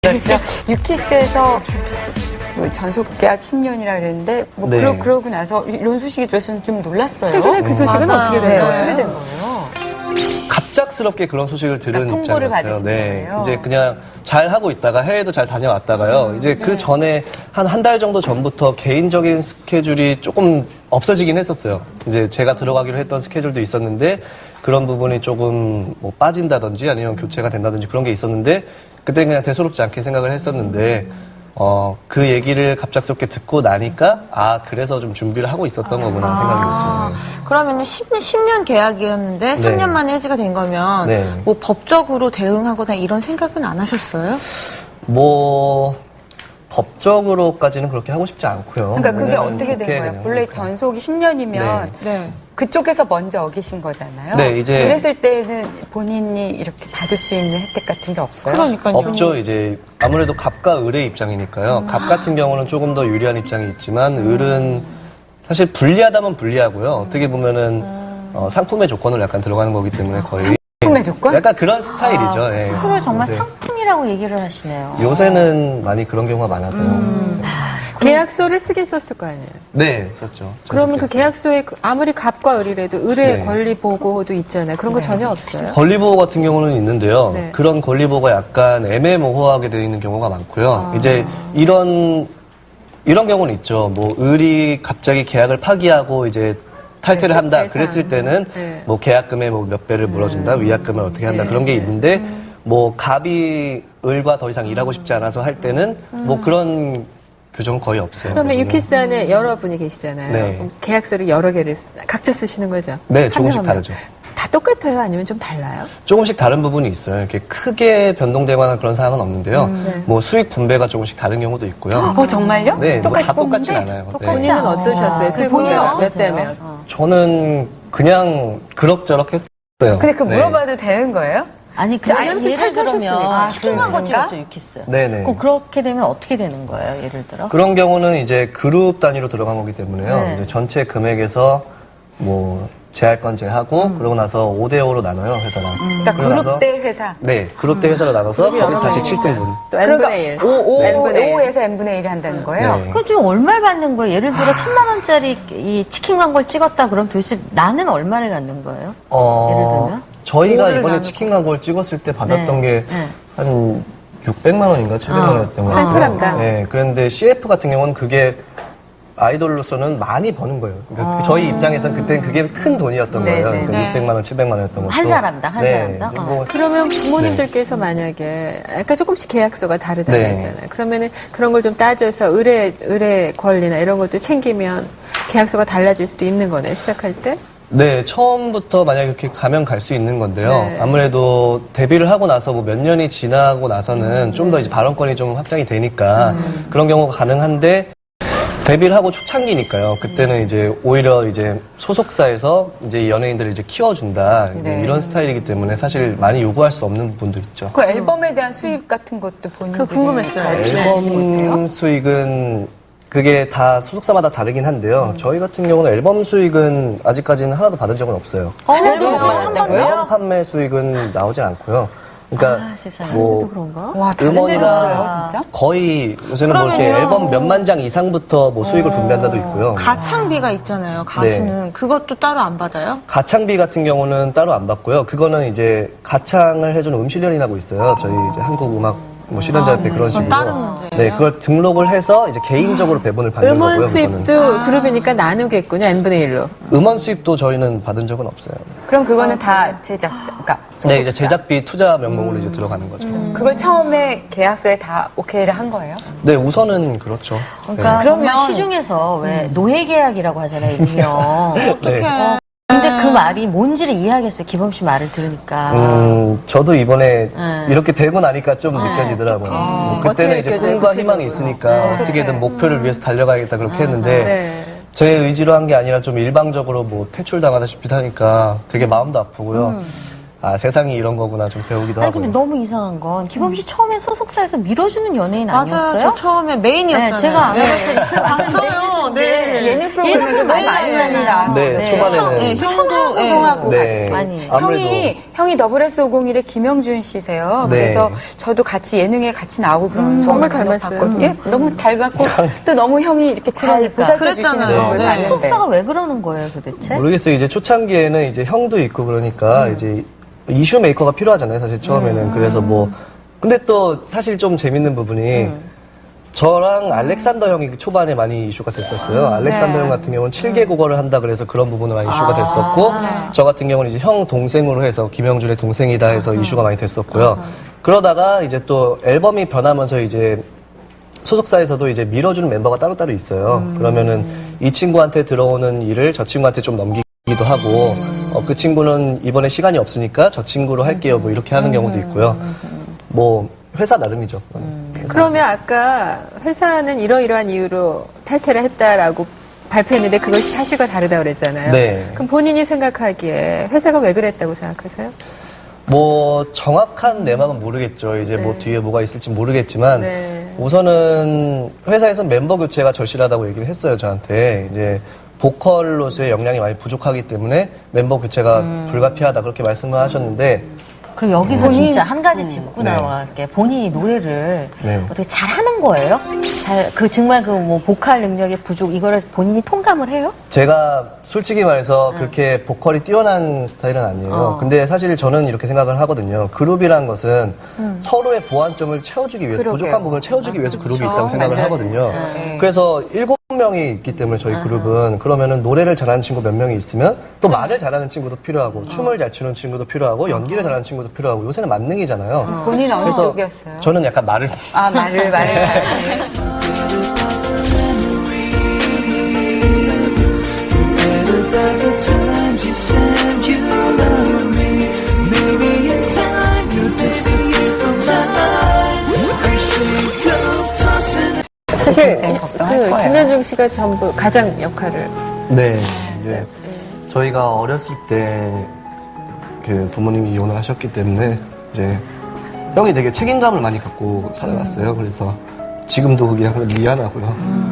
그렇죠. 유키스에서 뭐 전속 계약 10년이라 그랬는데 뭐 네. 그러고 나서 이런 소식이 들어서는 좀 놀랐어요. 최근에 그 소식은 맞아요. 어떻게 된 네. 거예요? 어떻게 된 거예요? 갑작스럽게 그런 소식을 들은 그러니까 통보를 입장이었어요. 받으신 네, 거예요? 이제 그냥 잘 하고 있다가 해외도 잘 다녀왔다가요. 이제 그 전에 한 달 정도 전부터 개인적인 스케줄이 조금 없어지긴 했었어요. 이제 제가 들어가기로 했던 스케줄도 있었는데 그런 부분이 조금 뭐 빠진다든지 아니면 교체가 된다든지 그런 게 있었는데 그때 그냥 대수롭지 않게 생각을 했었는데 그 얘기를 갑작스럽게 듣고 나니까 그래서 좀 준비를 하고 있었던 거구나 생각이 들죠. 그러면 10년 계약이었는데 네. 3년 만에 해지가 된 거면 네. 뭐 법적으로 대응하거나 이런 생각은 안 하셨어요? 뭐 법적으로까지는 그렇게 하고 싶지 않고요. 그러니까 그게 왜냐면 어떻게 된 그렇게 거예요? 그냥 본래 그러니까. 전속이 10년이면 네. 그쪽에서 먼저 어기신 거잖아요. 네, 이제- 그랬을 때는 본인이 이렇게 받을 수 있는 혜택 같은 게 없어요? 그러니까요. 없죠. 이제 아무래도 갑과 을의 입장이니까요. 갑 같은 경우는 조금 더 유리한 입장이 있지만 을은 사실 불리하다면 불리하고요. 어떻게 보면은 상품의 조건으로 약간 들어가는 거기 때문에 거의 상품의 조건? 약간 그런 스타일이죠. 예. 스스로 정말 요새- 상품이라고 얘기를 하시네요. 요새는 많이 그런 경우가 많아서요. 계약서를 쓰긴 썼을 거 아니에요. 네, 썼죠. 그러면 그 전속계약서. 계약서에 아무리 갑과 을이라도 을의 네. 권리 보고도 있잖아요. 그런 거 전혀 없어요. 권리보호 같은 경우는 있는데요. 네. 그런 권리보호가 약간 애매모호하게 되어 있는 경우가 많고요. 이제 이런 경우는 있죠. 뭐 을이 갑자기 계약을 파기하고 이제 탈퇴를 한다. 계산. 그랬을 때는 네. 뭐 계약금의 뭐 몇 배를 물어준다. 위약금을 어떻게 한다. 그런 게 있는데 뭐 갑이 을과 더 이상 일하고 싶지 않아서 할 때는 뭐 그런 규정은 거의 없어요. 그러면 그거는. 유키스 안에 여러분이 계시잖아요. 네. 그럼 계약서를 여러 개를 각자 쓰시는 거죠? 네, 한 조금씩 명, 한 명. 다르죠. 다 똑같아요? 아니면 좀 달라요? 조금씩 다른 부분이 있어요. 이렇게 크게 변동되거나 그런 사항은 없는데요. 네. 뭐 수익 분배가 조금씩 다른 경우도 있고요. 정말요? 네, 뭐 다 똑같진 뽑는데? 않아요. 네. 본인은 어떠셨어요? 수익 분배가 몇 대 몇? 저는 그냥 그럭저럭 했어요. 근데 그 네. 물어봐도 되는 거예요? 아니, 그 양념치 예를 들면 탈퇴하셨으니까. 치킨한 거 그런가? 찍었죠, 유키스. 네네. 그럼 그렇게 되면 어떻게 되는 거예요, 예를 들어? 그런 경우는 이제 그룹 단위로 들어간 거기 때문에요. 네. 이제 전체 금액에서 뭐 제할 건 제하고 그러고 나서 5대5로 나눠요, 회사랑. 그러니까 그러고 나서- 그룹 대 회사. 네, 그룹 대 회사로 나눠서 거기서 다시 7등분. 또 n분의 1. n분의 1. 5에서 n분의 1이 한다는 거예요? 네. 그럼 좀 얼마를 받는 거예요? 예를 들어 1,000만 원짜리 이 치킨 광고를 찍었다 그럼 도대체 나는 얼마를 갖는 거예요? 예를 들면? 저희가 오를 이번에 나누고. 치킨 광고를 찍었을 때 받았던 네. 게 한 600만 원인가 700만 원이었던 것 같아요. 한 사람당? 네, 그런데 CF 같은 경우는 그게 아이돌로서는 많이 버는 거예요. 그러니까 저희 입장에서는 그때는 그게 큰 돈이었던 네, 거예요. 네, 그러니까 600만 원, 700만 원이었던 것도. 한 사람당, 한 네, 사람당? 이제 뭐 그러면 부모님들께서 만약에 아까 조금씩 계약서가 다르다고 네. 했잖아요. 그러면은 그런 걸 좀 따져서 의뢰 권리나 이런 것도 챙기면 계약서가 달라질 수도 있는 거네요. 시작할 때. 네, 처음부터 만약에 이렇게 가면 갈 수 있는 건데요. 네. 아무래도 데뷔를 하고 나서 뭐 몇 년이 지나고 나서는 좀 더 이제 발언권이 좀 확장이 되니까 그런 경우가 가능한데 데뷔를 하고 초창기니까요. 그때는 이제 오히려 이제 소속사에서 이제 연예인들을 이제 키워준다. 이제 네. 이런 스타일이기 때문에 사실 많이 요구할 수 없는 부분도 있죠. 그 앨범에 대한 수입 같은 것도 본인들이 그거 궁금했어요. 가지지 못해요? 앨범 수익은 그게 다 소속사마다 다르긴 한데요. 저희 같은 경우는 앨범 수익은 아직까지는 하나도 받은 적은 없어요. 앨범 수익 한 번도요? 앨범 판매 수익은 나오진 않고요. 그러니까 세상에. 뭐 또 그런가? 와, 다른 데도 음원이나 그래요, 진짜? 거의 요새는 뭐 이렇게 그러면요. 앨범 몇만 장 이상부터 뭐 수익을 분배한다도 있고요. 가창비가 있잖아요, 가수는. 그것도 따로 안 받아요? 가창비 같은 경우는 따로 안 받고요. 그거는 이제 가창을 해주는 음실련이라고 있어요. 저희 이제 한국음악 뭐 실현자협회 그런 식으로. 다른 문제예요? 네, 그걸 등록을 해서 이제 개인적으로 배분을 받는 음원 거고요. 수입도 그거는. 그룹이니까 나누겠군요. n분의 1로. 음원 수입도 저희는 받은 적은 없어요. 그럼 그거는 다 제작자, 그러니까 네, 이제 제작비 투자 명목으로 이제 들어가는 거죠. 그걸 처음에 계약서에 다 오케이를 한 거예요? 네, 우선은 그렇죠. 그러니까 네. 정말 그러면- 시중에서 왜 노예 계약이라고 하잖아요, 일명. 네. 근데 그 말이 뭔지를 이해하겠어요, 기범 씨 말을 들으니까. 저도 이번에 네. 이렇게 되고 나니까 좀 느껴지더라고요. 뭐 어떻게 그때는 이제 느껴져요, 꿈과 구체적으로? 희망이 있으니까 어떻게든 목표를 위해서 달려가야겠다 그렇게 했는데 네. 제 의지로 한 게 아니라 좀 일방적으로 뭐 퇴출당하다시피 하니까 되게 마음도 아프고요. 아, 세상이 이런 거구나 좀 배우기도 아니, 하고요. 근데 너무 이상한 건 기범 씨 처음에 소속사에서 밀어주는 연예인 맞아요. 아니었어요? 저 처음에 메인이었잖아요. 네, 제가 안 봤어요. 네. 예능 프로그램에서 너무 많이 나왔어요. 네, 초반에는. 형도 형하고 네. 같이. 아무래도. 형이 WS501의 김영준 씨세요. 네. 그래서 저도 같이 예능에 같이 나오고 그런 정말 걸 닮았어요. 봤거든요. 예, 너무 닮았고 또 너무 형이 이렇게 잘 그러니까. 보살펴 주시는 그랬잖아요. 모습을 네. 봤는데. 속사가 왜 그러는 거예요, 도대체? 모르겠어요. 이제 초창기에는 이제 형도 있고 그러니까 이제 이슈 메이커가 필요하잖아요. 사실 처음에는. 그래서 뭐 근데 또 사실 좀 재밌는 부분이 저랑 알렉산더 형이 초반에 많이 이슈가 됐었어요. 알렉산더 형 같은 경우는 7개 국어를 한다 그래서 그런 부분은 많이 이슈가 됐었고 저 같은 경우는 이제 형 동생으로 해서 김영준의 동생이다 해서 이슈가 많이 됐었고요. 그러다가 이제 또 앨범이 변하면서 이제 소속사에서도 이제 밀어주는 멤버가 따로따로 있어요. 그러면은 이 친구한테 들어오는 일을 저 친구한테 좀 넘기기도 하고 그 친구는 이번에 시간이 없으니까 저 친구로 할게요. 뭐 이렇게 하는 경우도 있고요. 뭐 회사 나름이죠. 그러면 아까 회사는 이러이러한 이유로 탈퇴를 했다라고 발표했는데 그것이 사실과 다르다고 그랬잖아요. 네. 그럼 본인이 생각하기에 회사가 왜 그랬다고 생각하세요? 뭐 정확한 내막은 모르겠죠. 이제 뭐 뒤에 뭐가 있을지 모르겠지만 네. 우선은 회사에서 멤버 교체가 절실하다고 얘기를 했어요. 저한테 이제 보컬로서의 역량이 많이 부족하기 때문에 멤버 교체가 불가피하다 그렇게 말씀을 하셨는데 그럼 여기서 진짜 한 가지 짚고 네. 나갈게. 본인이 노래를 네. 어떻게 잘하는 거예요? 정말 그 뭐 보컬 능력의 부족 이거를 본인이 통감을 해요? 제가 솔직히 말해서 그렇게 보컬이 뛰어난 스타일은 아니에요. 근데 사실 저는 이렇게 생각을 하거든요. 그룹이란 것은 서로의 보완점을 채워주기 위해서, 그러게요. 부족한 부분을 채워주기 위해서 그룹이 있다고 생각을 맞아요. 하거든요. 네. 그래서 7명이 있기 때문에 저희 그룹은 그러면은 노래를 잘하는 친구 몇 명이 있으면 또 말을 잘하는 친구도 필요하고 춤을 잘 추는 친구도 필요하고 연기를 잘하는 친구도 필요하고 요새는 만능이잖아요. 본인 어느 그래서 쪽이었어요? 저는 약간 말을 아, 말을 잘하네. About the times you said you love me. Maybe in time you'll disappear from time. I'm sick of tossing. 사실 걱정할 그 거예요. 김현중 씨가 전부 가장 역할을 네, 이제 저희가 어렸을 때 그 부모님이 이혼을 하셨기 때문에 이제 형이 되게 책임감을 많이 갖고 살아왔어요. 그래서 지금도 그게 약간 미안하고요.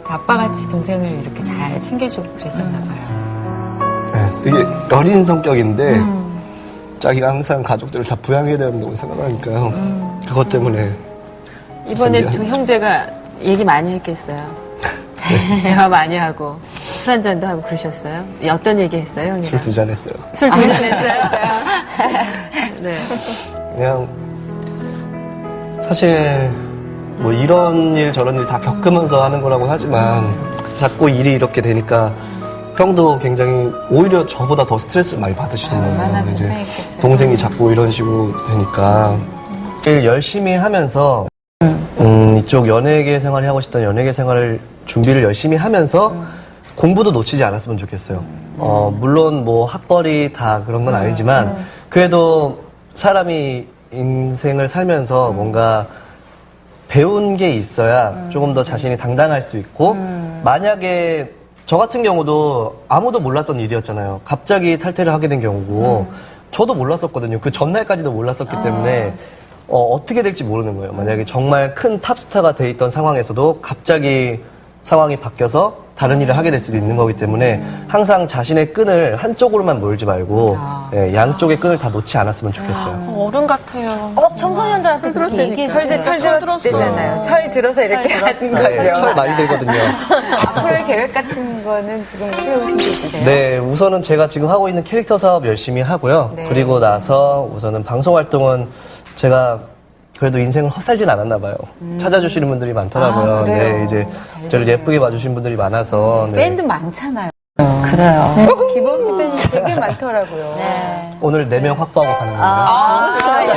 아빠같이 동생을 이렇게 잘 챙겨주고 그랬었나 봐요. 네, 되게 어린 성격인데 자기가 항상 가족들을 다 부양해야 된다고 생각하니까요. 그것 때문에 이번에 미안하죠. 두 형제가 얘기 많이 했겠어요. 대화 많이 하고 술 한잔도 하고 그러셨어요? 어떤 얘기 했어요, 형이랑? 술 2잔 했어요. 술 두 잔 했어요? 네. 그냥 사실 뭐 이런 일 저런 일 다 겪으면서 하는 거라고 하지만 자꾸 일이 이렇게 되니까 형도 굉장히 오히려 저보다 더 스트레스를 많이 받으시는 얼마나 거예요. 이제 속상했겠어요. 동생이 자꾸 이런 식으로 되니까 일 열심히 하면서 이쪽 연예계 생활을 하고 싶던 연예계 생활을 준비를 열심히 하면서 공부도 놓치지 않았으면 좋겠어요. 물론 뭐 학벌이 다 그런 건 아니지만 그래도 사람이 인생을 살면서 뭔가 배운 게 있어야 조금 더 자신이 당당할 수 있고 만약에 저 같은 경우도 아무도 몰랐던 일이었잖아요. 갑자기 탈퇴를 하게 된 경우고 저도 몰랐었거든요. 그 전날까지도 몰랐었기 때문에 어떻게 될지 모르는 거예요. 만약에 정말 큰 탑스타가 돼 있던 상황에서도 갑자기 상황이 바뀌어서 다른 일을 하게 될 수도 있는 거기 때문에 항상 자신의 끈을 한쪽으로만 몰지 말고 예, 양쪽의 끈을 다 놓지 않았으면 좋겠어요. 어른 같아요. 청소년들한테 그렇게 얘기해주세요. 철 들었대잖아요. 철 들어서 이렇게 하는 네, 거죠. 철 많이 들거든요. 앞으로의 계획 같은 거는 지금 세우신 게 있으세요? 네, 우선은 제가 지금 하고 있는 캐릭터 사업 열심히 하고요. 네. 그리고 나서 우선은 방송 활동은 제가 그래도 인생을 헛살진 않았나 봐요. 찾아주시는 분들이 많더라고요. 아, 그래요? 네, 이제 잘 저를 됐네요. 예쁘게 봐주신 분들이 많아서. 네. 팬도 많잖아요. 그래요. 기범 씨 팬이 되게 많더라고요. 오늘 4명 확보하고 가는 거예요.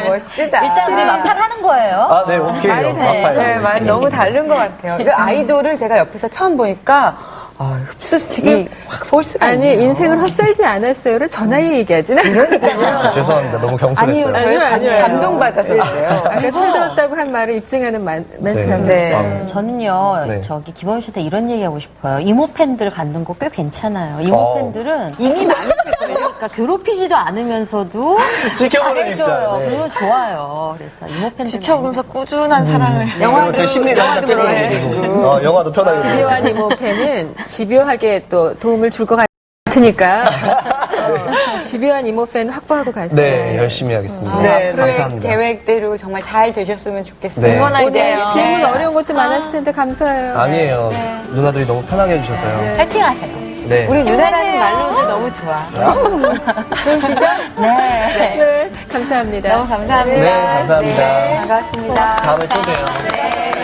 멋지다. 일단 우리 막판 하는 거예요. 아, 네, 오케이. 말이 막판이요. 네, 말이 너무 다른 것 같아요. 그 아이돌을 제가 옆에서 처음 보니까 흡수식이 확 볼 수가 아니, 있네요. 인생을 헛살지 않았어요를 전화에 얘기하지는 않거든요. 죄송합니다. 너무 경솔했어요. 저희 감동받아서 그래요. 아까 철들었다고 한 말을 입증하는 멘트가 네. 됐어요. 저는요, 네. 저기 기범 씨한테 이런 얘기하고 싶어요. 이모 팬들 갖는 거 꽤 괜찮아요. 이모 팬들은 이미 많으실 거예요. 그러니까 괴롭히지도 않으면서도 지켜보는 잘해줘요. 입장. 네. 그리고 좋아요. 그래서 이모 팬들 지켜보면서 꾸준한 사랑을. 그리고 제 심리를 항상 껴줘가지고 영화도 편하게 집요한 이모팬은 집요하게 또 도움을 줄 것 같으니까 집요한 이모팬 확보하고 가세요. 네, 열심히 하겠습니다. 네, 앞으로의 감사합니다. 계획대로 정말 잘 되셨으면 좋겠어요. 네. 응원할게요. 질문 어려운 것도 많았을 텐데 감사해요. 아니에요. 누나들이 너무 편하게 해주셔서요. 파이팅 하세요. 네. 우리 누나라는 말로도 너무 좋아. 좋으시죠? 네. 네, 감사합니다. 너무 감사합니다. 네, 감사합니다. 네, 반갑습니다. 다음에 또 봬요.